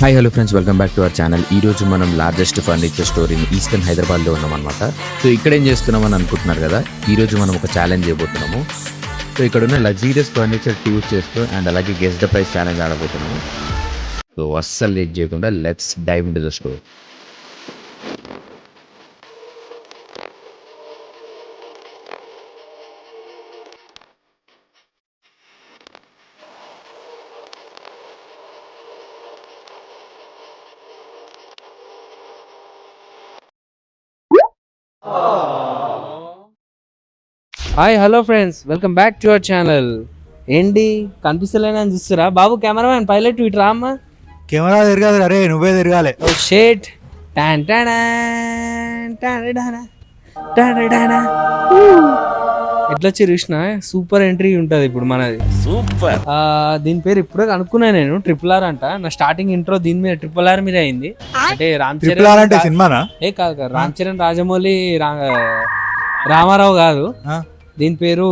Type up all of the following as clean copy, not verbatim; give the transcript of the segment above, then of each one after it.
Hi hello friends, welcome back to our channel. ఈ రోజు మనం largest furniture store in eastern హైదరాబాద్లో ఉన్నామన్నమాట. So ఇక్కడ ఏం చేస్తున్నామని అనుకుంటున్నారు కదా, ఈ రోజు మనం ఒక ఛాలెంజ్ చేయబోతున్నాము. సో ఇక్కడ ఉన్న లగ్జీరియస్ ఫర్నిచర్ యూజ్ చేస్తూ అండ్ అలాగే గెస్ ద ప్రైస్ ఛాలెంజ్ ఆడబోతున్నాము. సో అస్సలు లేట్ చేయకుండా let's dive into the store. Hi hello friends, welcome back to our channel. ఏంటి కనిపిస్తలేనని చూస్తురా బాబు? కెమెరామ్యాన్ పైలట్ ఇటు రామ్మా. కెమెరా తిరగదు, అరే నువ్వే తిరగాలి. ఓ షేట్. ఎట్లా చూసిన సూపర్ ఎంట్రీ ఉంటుంది ఇప్పుడు మనది. సూపర్. దీని పేరు ఇప్పుడే కనుక్కున్నా నేను, ట్రిపుల్ ఆర్ అంట. నా స్టార్టింగ్ ఇంట్రో దీని మీద ట్రిపుల్ ఆర్ మీద అయింది. అంటే రామ్ చరణ్ అంటే సినిమానా? కాదు, రామ్ చరణ్ రాజమౌళి రామారావు కాదు, దీని పేరు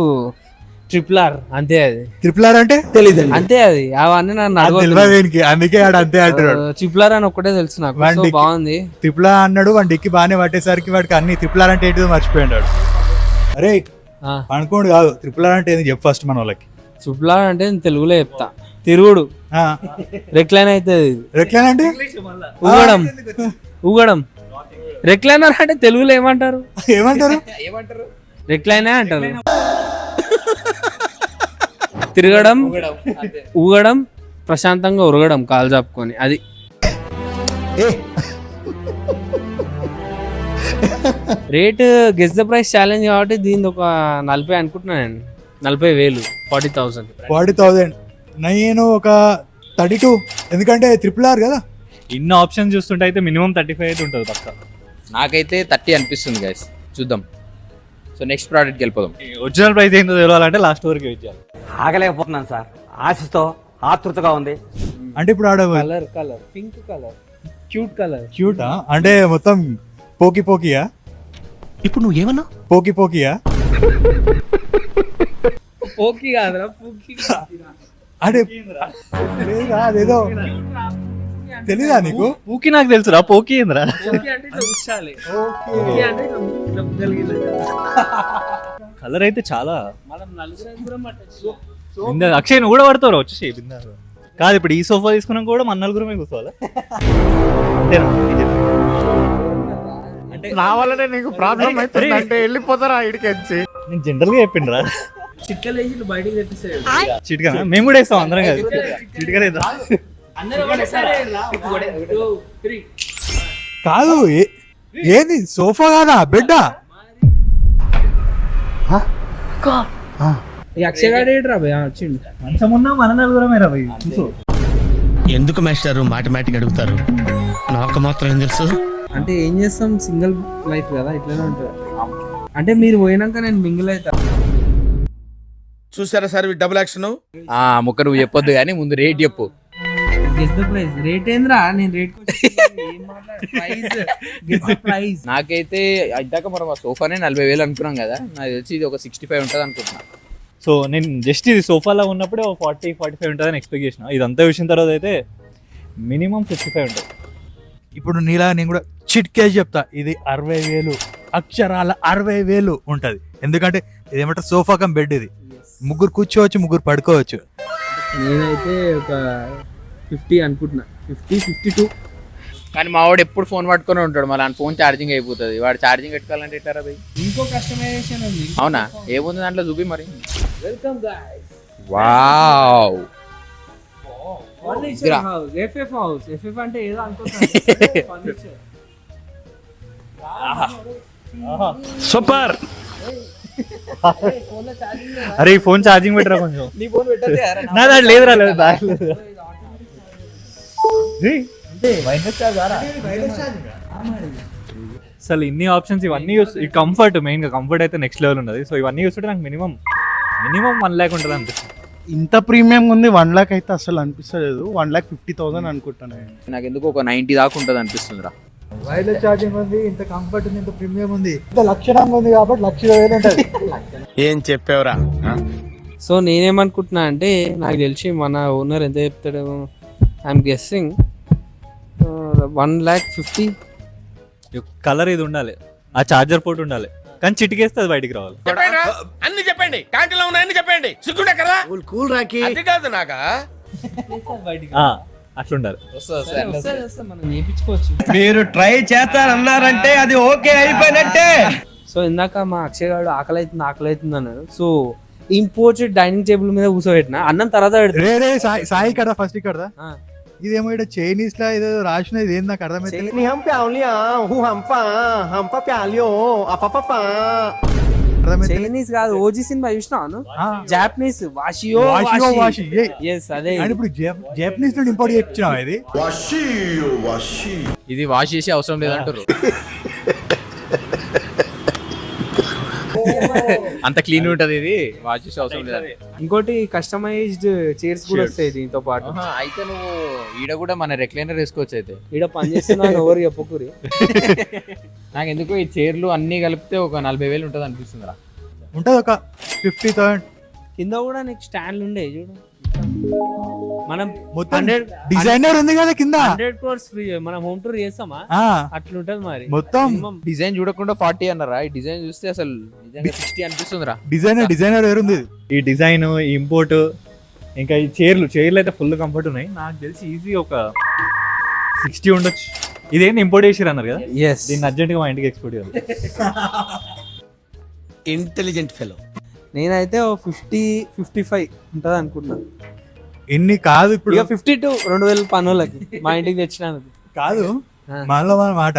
ట్రిపుల్ ఆర్. అంతే. అది ట్రిపుల్ ఆర్ అంటే తెలీదు. అంతే, అది అవన్నీ నన్ను అందుకే అంతే అంటాడు. ట్రిపుల్ ఆర్ అని ఒక్కటే తెలుసు నాకు. బాగుంది. ట్రిపుల్ ఆర్ అన్నాడు, వాడి డిక్కి బాగానే పట్టేసరికి వాడికి అన్ని ట్రిపుల్ ఆర్ అంటే ఏంటిదో మర్చిపోయాడు. అరే అనుకోండి కాదు, ట్రిపుల్ ఆర్ అంటే ఏంది చెప్పు ఫస్ట్ మన వాళ్ళకి. ట్రిపుల్ ఆర్ అంటే నేను తెలుగులో చెప్తా. తిరుగుడు, రెక్లైన్ అవుతుంది. రెక్లైన్ అంటే ఊగడం. రెక్లైనర్ అంటే తెలుగులో ఏమంటారు? ఏమంటారు? రెక్లైనే అంటారు. తిరగడం, ఊగడం, ప్రశాంతంగా ఉరగడం కాలు చాపుకొని. అది rate guess the price challenge కాబట్టి దీని ఒక 40 అనుకుంటున్నా నేను. 40,000, 40,000. నేను ఒక 32, ఎందుకంటే ట్రిపుల్ ఆర్ కదా. ఇన్ని ఆప్షన్స్ చూస్తుంటే అయితే మినిమం 35 అయితే ఉంటుంది పక్క. నాకైతే 30 అనిపిస్తుంది గైస్, చూద్దాం. సో నెక్స్ట్ ప్రోడక్ట్కి వెళ్ళిపోదాం. ఒరిజినల్ ప్రైస్ ఏంటో తెలియాలంటే లాస్ట్ వరకు వెయిట్ చేయాలి. ఆగలేకపోతున్నాను సార్, ఆశతో ఆతృతగా ఉంది. అంటే ఇప్పుడు ఆడ కలర్ పింక్ కలర్, క్యూటా? అంటే మొత్తం పోకియా? ఇప్పుడు నువ్వు ఏమన్నా పోకియా? పోకి కాదురా, పూకి. అంటే అదేదో తెలీదా నీకు? పూకి నాకు తెలుసురా, పోకి ఏంద్రా? కలర్ అయితే చాలా. అక్షయ్ నువ్వు కూడా పడతావు వచ్చేసి బిందారు. కాదు, ఇప్పుడు ఈ సోఫా తీసుకున్నాం కూడా మన నలుగురమే కూర్చోవాలా? అంటే నా వల్లనే నీకు ప్రాబ్లం అవుతుంది అంటే వెళ్ళిపోతారా ఇడికి వచ్చి. నేను జనరల్ గా చెప్పిండ్రా, చిట్కలేసి బయటికి తెప్పిస్తాయి. చిట్కా మేము కూడా వేస్తాం అందరం కాదు. చిట్కలేదు కాదు, ఏంది సోఫా కాదా, బెడ్డా? మంచం ఉన్నా మన నలుగురమే రా భయ్. ఎందుకు మాస్టారు మాటమాటిక్ అడుగుతారు? నాకు మాత్రం ఏం తెలుసు. అంటే ఏం చేస్తాం, సింగిల్ లైఫ్ కదా, ఇట్లనే ఉంటుంది. అంటే మీరు పోయినాక నేను మింగిల్ అవుతా. చూసారా సార్ డబుల్ యాక్షన్. ముక్క నువ్వు చెప్పొద్దు కానీ ముందు రేట్ చెప్పు. Guess the price. రేట్ ఏంద్రా? నేను రేట్ ప్రైస్ నాకైతే ఇందాక మనం ఆ సోఫానే 40,000 అనుకున్నాం కదా, నాకు తెలిసి ఇది ఒక 65 ఉంటుంది అనుకుంటున్నా. సో నేను జస్ట్ ఇది సోఫాలో ఉన్నప్పుడే 40-45 ఉంటుందని ఎక్స్పెక్ట్ చేసిన. ఇదంతా చూసిన తర్వాత అయితే మినిమం 55 ఉంటుంది. ఇప్పుడు నీలా నేను కూడా చిట్కేసి చెప్తా, ఇది 60,000, అక్షరాల 60,000 ఉంటది. ఎందుకంటే ఇది ఏమంటారు, సోఫా కమ్ బెడ్. ఇది ముగ్గురు కూర్చోవచ్చు, ముగ్గురు పడుకోవచ్చు. నేనైతే ఒక 50 అనుకుంటున్నా, 52. కానీ మా వాడు ఎప్పుడు ఫోన్ పట్టుకొని ఉంటాడు, మళ్ళీ ఫోన్ ఛార్జింగ్ అయిపోతుంది. వాడు ఛార్జింగ్ పెట్టుకోవాలంటే ఎట్లా భయ్? ఇంకో కస్టమైజేషన్ ఉంది. అవునా? ఏముంది దాంట్లో చూపి మరి. Welcome guys. Wow, furniture house, FF house. FF అంటే ఏదో అనుకుంటున్నా. Furniture super. అరే ఈ ఫోన్ ఛార్జింగ్ పెట్టరా కొంచెం. నీ ఫోన్ పెట్టదే నా దాంట్లో లేదురా, లేదు. అసలు ఇన్ని ఆప్షన్స్, ఇవన్నీ ఈ కంఫర్ట్, మెయిన్ గా కంఫర్ట్ అయితే నెక్స్ట్ లెవెల్ ఉన్నది. సో ఇవన్నీ చూస్తుంటే నాకు మినిమం 1 lakh ఉంటుంది అనిపిస్తుంది. ఇంత ప్రీమియం ఉంది. 1 lakh అయితే అసలు అనిపిస్తలేదు. 1,50,000 అనుకుంటాను. నాకు ఎందుకు ఒక 90 దాకా ఉంటుంది అనిపిస్తుంది రా. వైర్లెస్ ఛార్జింగ్ ఉంది, ఇంత కంఫర్ట్ ఉంది, ఇంత ప్రీమియం ఉంది, ఇంత లక్షణంగా ఉంది కాబట్టి 1,20,000 ఉంటుంది. ఏం చెప్పావురా? సో నేనేమనుకుంటున్నా అంటే, నాకు తెలిసి మన ఓనర్ ఎంత చెప్తాడేమో, ఐఎమ్ గెస్సింగ్ 1,50,000. కలర్ ఇది ఉండాలి, ఆ చార్జర్ పోర్ట్ ఉండాలి, కానీ చిటికేస్తే అది బయటికి రావాలి. అన్ని చెప్పండి, క్యాంటీన్లో ఉన్నాయని చెప్పండి. సిగ్గుండే కదా కూల్ రాకి అది కాదు నాకా. ఆ, అట్లుండాలి. మనం నేర్పించుకోవచ్చు. మీరు ట్రై చేస్తారన్నారంటే అది ఓకే అయిపోయినట్టే. సో ఇందాక మా అక్షయ్ గారు ఆకలి అవుతుంది అన్నాడు. సో ఇంపోర్టెడ్ డైనింగ్ టేబుల్ మీద కూర్చోబెట్టిన, అన్నం తర్వాత పెడతా. రే సాయి కదా ఫస్ట్ ఇక్కడ ఇదేమో ఇక్కడ చైనీస్ లా ఏదో రాసిన ఇది ఏంది నాకు అర్థమైతే చైనీస్ కాదు, ఓజీ సినిమా చూసినాను, జాపనీస్ వాషియో వాషి ఎస్ అదే. అండ్ ఇప్పుడు జపనీస్ నుండి ఇంపోర్ట్ చేయించినావా ఇది? ఇది వాష్ చేసి అవసరం లేదంటారు. అంత క్లీన్ ఉంటది, ఇది వాష్ చేసి అవసరం లేదు. ఇంకోటి కస్టమైజ్డ్ చైర్స్ కూడా వస్తాయి దీంతో పాటు. అయితే నువ్వు ఈడ కూడా మన రెక్లైనర్ వేసుకోవచ్చు. అయితే ఈడ పని చేస్తున్నాను ఎవరు చెప్పకూరి. నాకు ఎందుకో ఈ చైర్లు అన్ని కలిపితే ఒక 40,000 ఉంటుంది అనిపిస్తుంది రా. ఉంటది ఒక 50,000 కింద కూడా నీకు స్టాండ్లు ఉండే చూడు. మనం మొత్తం డిజైనర్ ఉంది కదా కింద. 100 crores ఫ్రీ. మనం హోమ్ టూర్ చేస్తామా అట్లుంటది మరి. మొత్తం డిజైన్ చూడకుండా 40 అన్నారా? ఈ డిజైన్ చూస్తే అసలు 60 అనిపిస్తుంది రా. డిజైనర్ వేరుంది. ఈ డిజైన్, ఈ ఇంపోర్ట్, ఇంకా ఈ చైర్లు అయితే ఫుల్ కంఫర్ట్ ఉన్నాయి. నాకు తెలిసి ఈజీ ఒక 60 ఉండొచ్చు. ఇదేంటి ఇంపోర్ట్ చేసిరు అన్నారు కదా, దీన్ని అర్జెంట్ గా మా ఇంటికి ఎక్స్పోర్ట్ చేయాలి. Intelligent fellow. నేనైతే 50-55 ఉంటది అనుకుంటున్నాను. ఇన్ని కాదు ఇప్పుడు, ఇక 52 2,000 పనులకి మా ఇంటికి తెచ్చినందుకు కాదు మనలో మన మాట.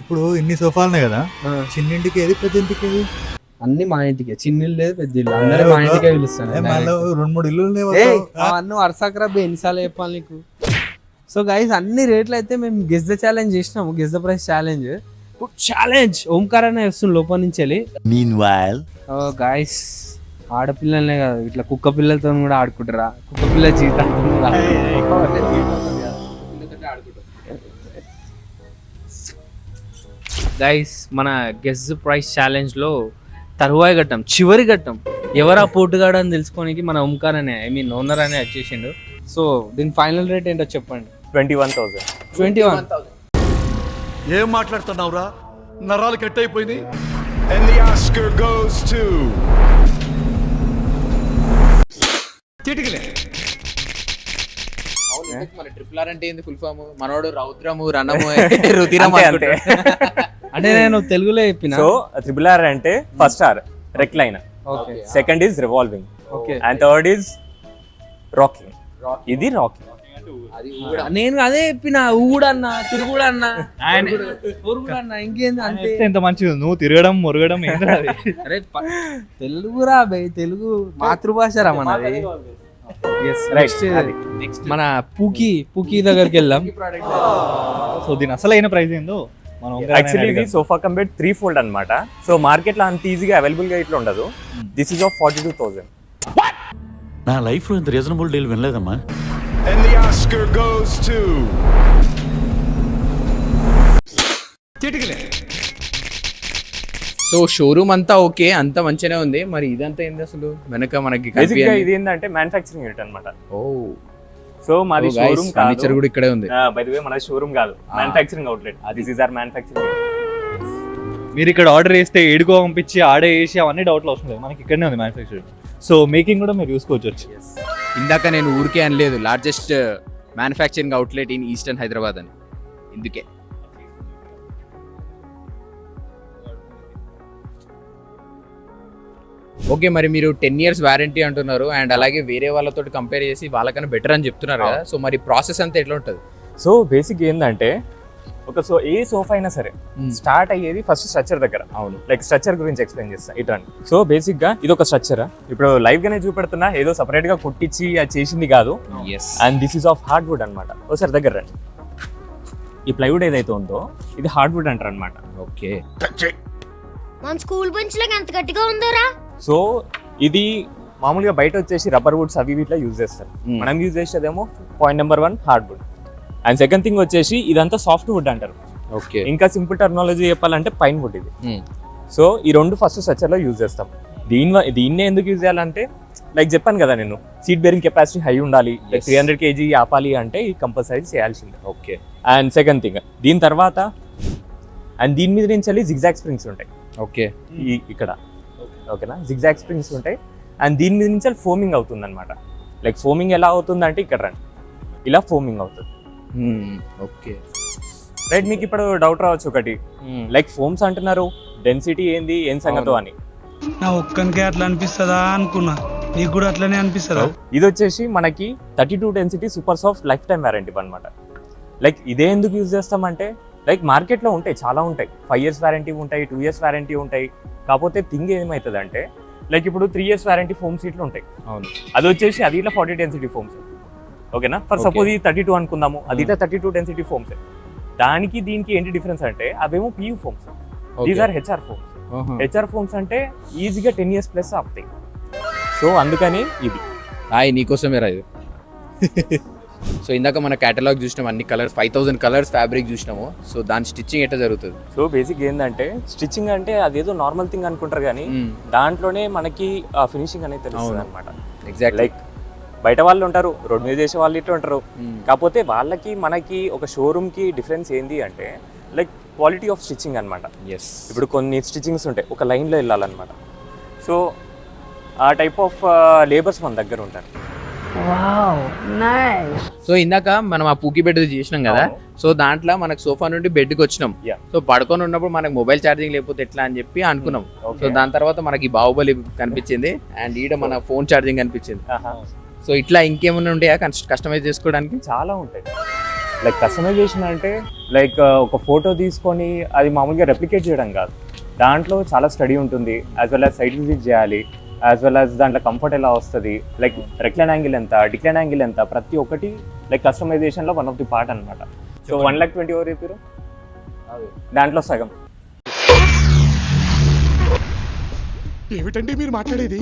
ఇప్పుడు ఇన్ని సోఫాలు ఉన్నాయి కదా, చిన్నింటికి ఏది పెద్ద ఇంటికి ఏది? అన్ని మా ఇంటికి. చిన్న లేదు పెద్ద ఇల్లు, అందరూ మా ఇంటికే పిలుస్తాను. 2-3 ఇల్లు అవన్నీ వరుసక్రబ్బి ఎన్నిసార్లు చెప్పాలి నీకు. సో గైస్ అన్ని రేట్లు అయితే మేము గెస్ ద ఛాలెంజ్ చేసినాము, గెస్ ద ప్రైస్ ఛాలెంజ్. ఇప్పుడు ఛాలెంజ్ ఓంకార్ అనే వస్తుంది లోపల నుంచి వెళ్ళి. గైస్ ఆడపిల్లలనే కాదు, ఇట్లా కుక్క పిల్లలతో కూడా ఆడుకుంటారా? కుక్క పిల్ల జీవితాంతం గైస్ మన గెస్ ప్రైస్ ఛాలెంజ్ లో తరువాయి ఘట్టం, చివరి ఘట్టం, ఎవరా పోటుగాడు అని తెలుసుకోనికి మన ఓంకార్ అనే ఓనర్ అనే వచ్చేసిండు. సో దీని ఫైనల్ రేట్ ఏంటో చెప్పండి. 21,000. 21,000. ఏం మాట్లాడుతున్నావురా? నరాలు కట్ అయిపోయింది. And the Oscar goes to చిటికలే. మన ట్రిపుల్ ఆర్ అంటే ఏంది ఫుల్ ఫామ్? మనోడు రౌద్రము రణము రుధిరము అనుకుంటాడు. అంటే నేను తెలుగులో చెప్పిన. సో ట్రిపుల్ ఆర్ అంటే first R recliner, second is revolving, and third is rocking. ఇది రాకింగ్. నేను అదే చెప్పిన. ఊడన్నా తిరుగుడన్నా ఊరుగుడన్నా ఇంకేంది అంతే. ఎంత మంచిది నువ్వు తిరగడం మురగడం ఏంటి అది? అరే తెలుగురా బై, తెలుగు మాతృభాష రా మనది. మన పూకీ దగ్గరికి వెళ్దాం. సో దీని అసలైన ప్రైస్ ఏందో మనం యాక్చువల్లీ ఇది సోఫా కమ్ బెడ్ 3-fold అన్నమాట. సో మార్కెట్ లో అంత ఈజీగా అవైలబుల్ గా ఇట్లా ఉండదు. This is of 42,000. నా లైఫ్ లో ఇంత రీజనబుల్ డీల్ వినలేదమ్మా. And the Oscar goes to చిటికలే. సో షోరూమ్ అంతా ఓకే, అంత మంచిగానే ఉంది. మరి ఇదంతా ఏంది అసలు వెనక మనకి? బేసిక్గా ఇది ఏంటంటే మ్యానుఫ్యాక్చరింగ్ యూనిట్ అన్నమాట. ఓ సో మాది షోరూమ్ ఫర్నిచర్ కూడా ఇక్కడే ఉంది. బై ది వే మన షోరూమ్ కాదు, manufacturing outlet. This is our manufacturing. మీరు ఇక్కడ ఆర్డర్ చేస్తే ఏడుకో పంపించి ఆడే చేసి అవన్నీ డౌట్లు అవసరం లేదు, మనకి ఇక్కడనే ఉంది మ్యానుఫ్యాక్చరింగ్. సో మేకింగ్ కూడా మీరు చూసుకోవచ్చు. ఇందాక నేను ఊరికే అనలేదు largest manufacturing outlet in eastern Hyderabad అని, ఇందుకే. ఓకే, మరి మీరు 10 years వారంటీ అంటున్నారు, అండ్ అలాగే వేరే వాళ్ళతో కంపేర్ చేసి వాళ్ళకన్నా బెటర్ అని చెప్తున్నారు కదా. సో మరి ప్రాసెస్ అంతా ఎట్లా ఉంటుంది? సో బేసిక్ ఏంటంటే ఏ సోఫా అయినా సరే స్టార్ట్ అయ్యేది ఫస్ట్ స్ట్రక్చర్ దగ్గర. అవును, లైక్ స్ట్రక్చర్ గురించి ఎక్స్ప్లెయిన్ చేస్తా ఇట్లా. సో బేసిక్ గా ఇది ఒక స్ట్రక్చర్. ఇప్పుడు లైవ్ గానే చూపెడుతున్నా, ఏదో సపరేట్ గా కొట్టించి అది చేసింది కాదు. And this is of hardwood అనమాట. ఒకసారి దగ్గర రండి. ఈ ప్లైవుడ్ ఏదైతే ఉందో ఇది హార్డ్వుడ్ అంటారు అనమాట. ఓకే, మన స్కూల్ బెంచ్ లాగా ఎంత గట్టిగా ఉందోరా. సో ఇది మామూలుగా బయట వచ్చేసి రబ్బర్ వుడ్స్ అవి ఇట్లా యూజ్ చేస్తారు. మనం యూజ్ చేసేదేమో point number 1 hardwood. And second thing వచ్చేసి ఇదంతా సాఫ్ట్ వుడ్ అంటారు. ఓకే, ఇంకా సింపుల్ టెర్మినాలజీ చెప్పాలంటే పైన్ వుడ్ ఇది. సో ఈ రెండు ఫస్ట్ స్ట్రక్చర్ లో యూజ్ చేస్తాం. దీన్నే ఎందుకు యూజ్ చేయాలంటే లైక్ చెప్పాను కదా నేను సీట్ బేరింగ్ కెపాసిటీ హై ఉండాలి, లైక్ 300 kg ఆపాలి అంటే ఈ కంపల్సరీ చేయాల్సిందే. ఓకే. అండ్ సెకండ్ థింగ్ దీని తర్వాత అండ్ దీని మీద నుంచి వెళ్ళి జిగ్జాగ్ స్ప్రింగ్స్ ఉంటాయి. ఓకే. ఇక్కడ ఓకేనా, జిగ్జాగ్ స్ప్రింగ్స్ ఉంటాయి. అండ్ దీని మీద నుంచి వెళ్ళి ఫోమింగ్ అవుతుంది అనమాట. లైక్ ఫోమింగ్ ఎలా అవుతుంది అంటే ఇక్కడ రండి, ఇలా ఫోమింగ్ అవుతుంది. Okay right. మీకు ఇప్పుడు డౌట్ రావచ్చు ఒకటి, లైక్ ఫోమ్స్ అంటున్నారు, డెన్సిటీ ఏంది, ఏం సంగతో అని. నా ఒక్కనికే అట్లా అనిపిస్తుందా అనుకున్నా, నీకు కూడా అట్లనే అనిపిస్తుందా? ఇది వచ్చేసి మనకి 32 density super soft life time warranty అనమాట. లైక్ ఇదే ఎందుకు యూజ్ చేస్తామంటే లైక్ మార్కెట్లో ఉంటాయి, చాలా ఉంటాయి, 5 years వారంటీ ఉంటాయి, 2 years వారంటీ ఉంటాయి. కాకపోతే థింగ్ ఏమవుతుంది అంటే లైక్ ఇప్పుడు 3 years వారంటీ ఫోమ్ సీట్లు ఉంటాయి. అవును. అది వచ్చేసి అది ఇట్లా 40 డెన్సిటీ ఫోమ్స్. ఓకేనా, ఫర్ సపోజ్ ఇది 32 అనుకుందాము, అది ఇట్లా 32 డెన్సిటీ ఫోమ్స్. దానికి దీనికి ఏంటి డిఫరెన్స్ అంటే అవేమో PU foams, these are HR foams. HR foams అంటే ఈజీగా 10 years ప్లస్ ఆపుతాయి. సో అందుకని ఇది నీకోసమే రా ఇది. సో ఇందాక మన కేటలాగ్ చూసినాం, అన్ని కలర్స్ 5000 కలర్స్ ఫ్యాబ్రిక్ చూసినాము. సో దాని స్టిచ్చింగ్ ఎట్లా జరుగుతుంది? సో బేసిక్ ఏంటంటే స్టిచ్చింగ్ అంటే అదేదో నార్మల్ థింగ్ అనుకుంటారు కానీ దాంట్లోనే మనకి ఫినిషింగ్ అనేది తెలుస్తుంది అనమాట. ఎగ్జాక్ట్. లైక్ బయట వాళ్ళు ఉంటారు, రోడ్ మీద చేసే వాళ్ళు ఇట్లా ఉంటారు. కాకపోతే వాళ్ళకి మనకి ఒక షోరూమ్ కి డిఫరెన్స్ ఏంది అంటే లైక్ క్వాలిటీ ఆఫ్ స్టిచ్చింగ్ అనమాట. ఇప్పుడు కొన్ని స్టిచ్చింగ్స్ ఉంటాయి ఒక లైన్లో వెళ్ళాలన్నమాట. సో ఆ టైప్ ఆఫ్ లేబర్స్ మన దగ్గర ఉంటారు. సో ఇందాక మనం ఆ పూకి బెడ్ చేసినాం కదా, సో దాంట్లో మనకు సోఫా నుండి బెడ్కి వచ్చినాం. సో పడుకొని ఉన్నప్పుడు మనకు మొబైల్ ఛార్జింగ్ లేకపోతే ఎట్లా అని చెప్పి అనుకున్నాం. సో దాని తర్వాత మనకి బాహుబలి కనిపించింది అండ్ ఈడ మన ఫోన్ ఛార్జింగ్ కనిపించింది. సో ఇట్లా ఇంకేమైనా ఉంటాయా కస్టమైజ్ చేసుకోవడానికి? చాలా ఉంటాయి. లైక్ కస్టమైజేషన్ అంటే లైక్ ఒక ఫోటో తీసుకొని అది మామూలుగా రెప్లికేట్ చేయడం కాదు, దాంట్లో చాలా స్టడీ ఉంటుంది. As well as site visit చేయాలి, యాజ్ వెల్ యాజ్ దాంట్లో కంఫర్ట్ ఎలా వస్తుంది, లైక్ రెక్లైన్ యాంగిల్ ఎంత, డిక్లైన్ యాంగిల్ ఎంత, ప్రతి ఒక్కటి లైక్ కస్టమైజేషన్లో వన్ ఆఫ్ ది పార్ట్ అనమాట. సో 1,20,000 ఎవరు చెప్పారు? దాంట్లో సగం. ఏమిటండి మీరు మాట్లాడేది?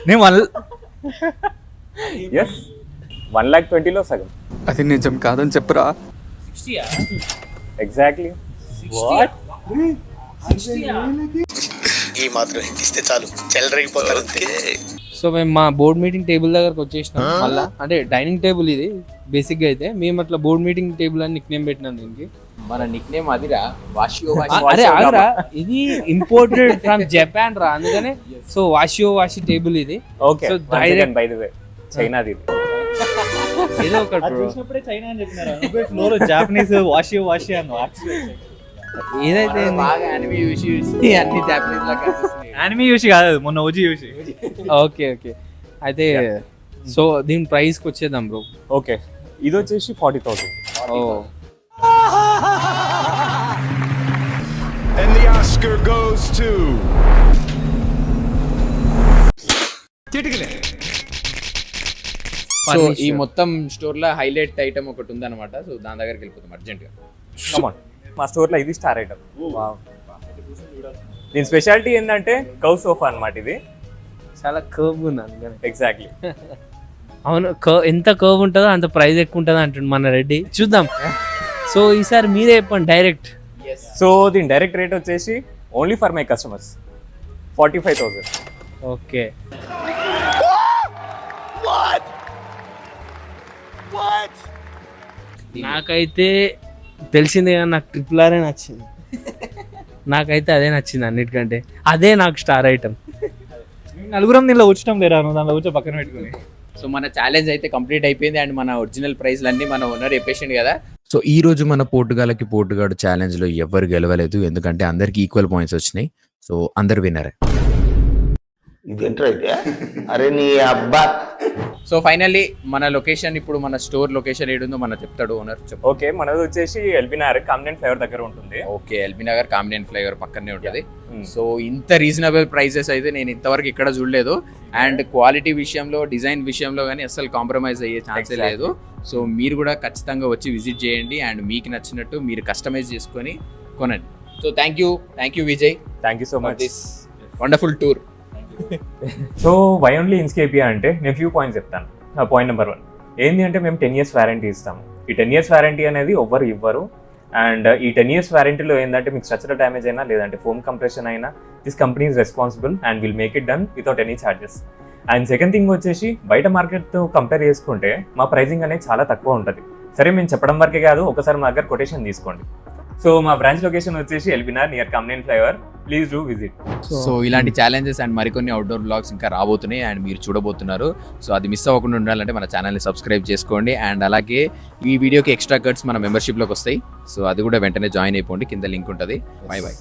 నేను 1,20,000లో సగం. అది నిజం కాదని చెప్పరా? ఎగ్జాక్ట్లీ. ఈ మాత్రం ఇస్తే చాలు చెల్లరగిపోతారు. సో మేము మా బోర్డ్ మీటింగ్ టేబుల్ దగ్గరకు వచ్చేసినాం మళ్ళా. అంటే డైనింగ్ టేబుల్ ఇది బేసిక్గా అయితే, మేము అట్లా బోర్డ్ మీటింగ్ టేబుల్ అని నిక్ నేమ్ పెట్టినాం దీనికి. మన నిక్ నేమ్ అదిరా, వాషియో. అరే ఆగరా, ఇది ఇంపోర్టెడ్ ఫ్రమ్ జపాన్ రా, అందుకనే సో వాషి టేబుల్ ఇది. Okay. So direct by the way చైనాది ఏదో ఒకటి చూసినప్పుడే చైనా అని చెప్పినారు, ఫ్లోర్ జాపనీస్ వాషి అన్న. ఏదైతే బాగా యానిమే చూసి అన్ని జాపనీస్ లాగా కనిపిస్తున్నాయి. యానిమే చూసి కాదు, మొన్న ఓజీ చూసి. ఓకే అయితే సో దీని ప్రైస్కి వచ్చేద్దాం బ్రో. ఓకే, ఇది వచ్చేసి 40,000. And the Oscar goes to so ఈ మొత్తం స్టోర్ లో హైలైట్ ఐటమ్ ఒకటి ఉందన్నమాట. సో దాని దగ్గరికి వెళ్ళిపోతాం అర్జెంట్ గా. మా స్టోర్ లో ఇది స్టార్ ఐటమ్. దీని స్పెషాలిటీ ఏంటంటే కవ్ సోఫా అన్నమాట. ఇది చాలా కర్వ్ ఉంది అందుకని. ఎగ్జాక్ట్లీ. అవును, ఎంత కర్వ్ ఉంటుందో అంత ప్రైస్ ఎక్కువ ఉంటుంది అంటుండు మన రెడ్డి. చూద్దాం. సో ఈసారి మీరే చెప్పండి డైరెక్ట్. సో దీని డైరెక్ట్ రేట్ వచ్చేసి only for my customers 45,000. Okay. నాకైతే తెలిసిందే కానీ నాకు RRR నచ్చింది. నాకైతే అదే నచ్చింది అన్నిటికంటే, అదే నాకు స్టార్ ఐటమ్. నలుగురం దీనిలో వచ్చినాం లేరా, దాంట్లో వచ్చి పక్కన పెట్టుకుని. సో మన ఛాలెంజ్ అయితే కంప్లీట్ అయిపోయింది అండ్ మన ఒరిజినల్ ప్రైజ్లు అన్ని మన ఓనర్ చెప్పేసిండు కదా. సో ఈ రోజు మన పోర్టుగాలకి పోర్టుగాడు ఛాలెంజ్ లో ఎవరు గెలవలేదు, ఎందుకంటే అందరికి ఈక్వల్ పాయింట్స్ వచ్చినాయి. సో అందరు విన్నరే. అరే నీ అబ్బా. సో ఫైనల్లీ మన లొకేషన్, ఇప్పుడు మన స్టోర్ లొకేషన్ ఏడుందో మన చెప్తాడు ఓనర్. చెప్పు. ఓకే, మనది వచ్చేసి ఎల్బీ నగర్ కామినెంట్ ఫ్లేవర్ దగ్గర ఉంటుంది. ఓకే, ఎల్బీ నగర్ కామినెంట్ ఫ్లేవర్ పక్కనే ఉంటుంది. సో ఇంత రీజనబుల్ ప్రైసెస్ అయితే నేను ఇంతవరకు ఇక్కడ చూడలేదు. అండ్ క్వాలిటీ విషయంలో, డిజైన్ విషయంలో కానీ అసలు కాంప్రమైజ్ అయ్యే ఛాన్సే లేదు. సో మీరు కూడా ఖచ్చితంగా వచ్చి విజిట్ చేయండి అండ్ మీకు నచ్చినట్టు మీరు కస్టమైజ్ చేసుకొని కొనండి. So thank you Vijay. Thank you so much this wonderful tour. So why only Inscapia అంటే నేను ఫ్యూ పాయింట్స్ చెప్తాను. పాయింట్ నెంబర్ 1 ఏంటి అంటే మేము 10 years వారంటీ ఇస్తాము. ఈ 10 years వారంటీ అనేది ఎవ్వరు ఇవ్వరు. అండ్ ఈ 10 years వారంటీలో ఏంటంటే మీకు స్ట్రక్చరల్ డ్యామేజ్ అయినా లేదంటే ఫోమ్ కంప్రెషన్ అయినా this company is responsible and will make it done without any charges. And second thing వచ్చేసి బయట మార్కెట్తో కంపేర్ చేసుకుంటే మా ప్రైజింగ్ అనేది చాలా తక్కువ ఉంటుంది. సరే మేము చెప్పడం వరకే కాదు, ఒకసారి మా దగ్గర కొటేషన్ తీసుకోండి. సో మా బ్రాంచ్ లొకేషన్ వచ్చేసి ఎల్బినార్ near community flyover. Please do visit. So ఇలాంటి ఛాలెంజెస్ అండ్ మరికొన్ని అవుట్డోర్ బ్లాగ్స్ ఇంకా రాబోతున్నాయి అండ్ మీరు చూడబోతున్నారు. సో అది మిస్ అవ్వకుండా ఉండాలంటే మన ఛానల్ని సబ్స్క్రైబ్ చేసుకోండి. అండ్ అలాగే ఈ వీడియోకి ఎక్స్ట్రా కట్స్ మన మెంబర్షిప్లోకి వస్తాయి. సో అది కూడా వెంటనే జాయిన్ అయిపోండి, కింద లింక్ ఉంటుంది. By by.